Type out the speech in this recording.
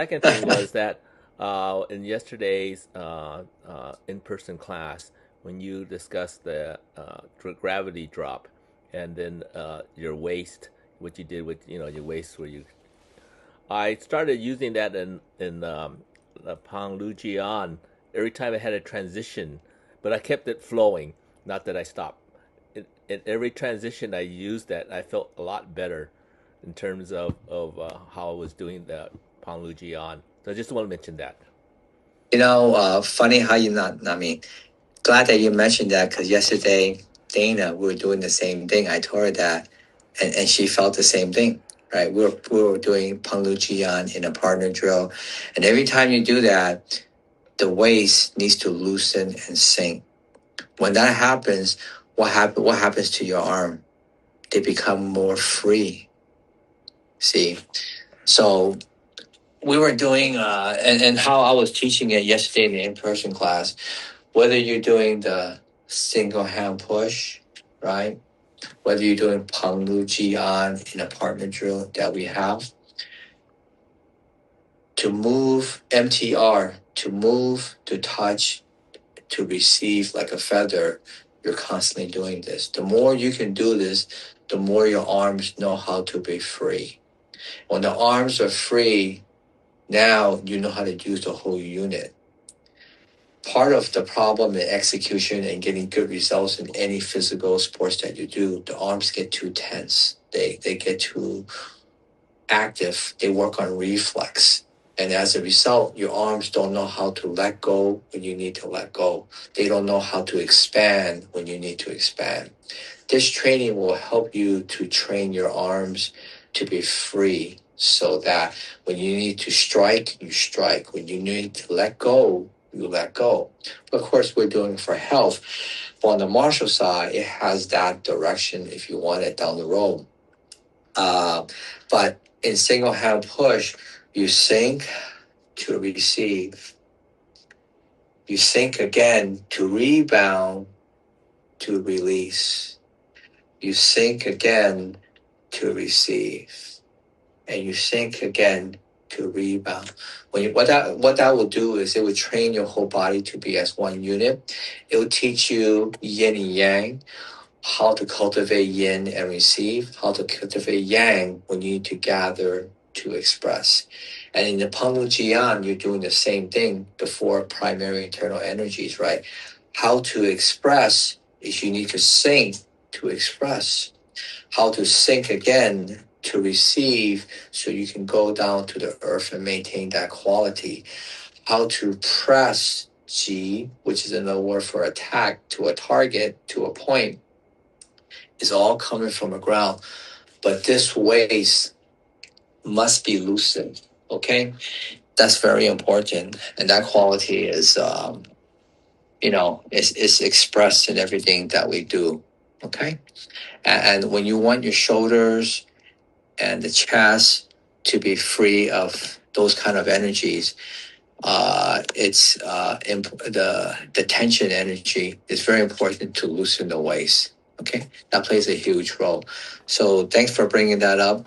second thing was that in yesterday's in-person class, when you discussed the gravity drop, and then your waist, what you did with your waist, where you, I started using that in Pang Lu Jian every time I had a transition, but I kept it flowing. Not that I stopped. In every transition I used that, I felt a lot better in terms of how I was doing the Pang Lu Jian. So I just want to mention that. Funny how you not. I mean, glad that you mentioned that because yesterday, Dana, we were doing the same thing. I told her that, and she felt the same thing, right? We were doing Panglu Jian in a partner drill. And every time you do that, the waist needs to loosen and sink. When that happens, what happens to your arm? They become more free. See? So we were doing and how I was teaching it yesterday in the in-person class, whether you're doing the single hand push, right? Whether you're doing Panglu Jian in a partner drill that we have, to move MTR, to move, to touch, to receive like a feather, you're constantly doing this. The more you can do this, the more your arms know how to be free. When the arms are free, now you know how to use the whole unit. Part of the problem in execution and getting good results in any physical sports that you do, the arms get too tense. They get too active. They work on reflex. And as a result, your arms don't know how to let go when you need to let go. They don't know how to expand when you need to expand. This training will help you to train your arms to be free so that when you need to strike, you strike. When you need to let go, you let go. Of course, we're doing it for health. But on the martial side, it has that direction if you want it down the road. But in single hand push, you sink to receive. You sink again to rebound, to release. You sink again to receive, and you sink again to rebound. What that will do is it will train your whole body to be as one unit. It will teach you yin and yang, how to cultivate yin and receive, how to cultivate yang when you need to gather to express. And in the Panglu Jian, you're doing the same thing, the four primary internal energies, right? How to express is you need to sink to express. How to sink again to receive so you can go down to the earth and maintain that quality. How to press G, which is another word for attack, to a target, to a point, is all coming from the ground. But this waist must be loosened, okay? That's very important. And that quality is expressed in everything that we do, okay? And when you want your shoulders and the chest to be free of those kind of energies, the tension energy is very important to loosen the waist. Okay, that plays a huge role. So thanks for bringing that up.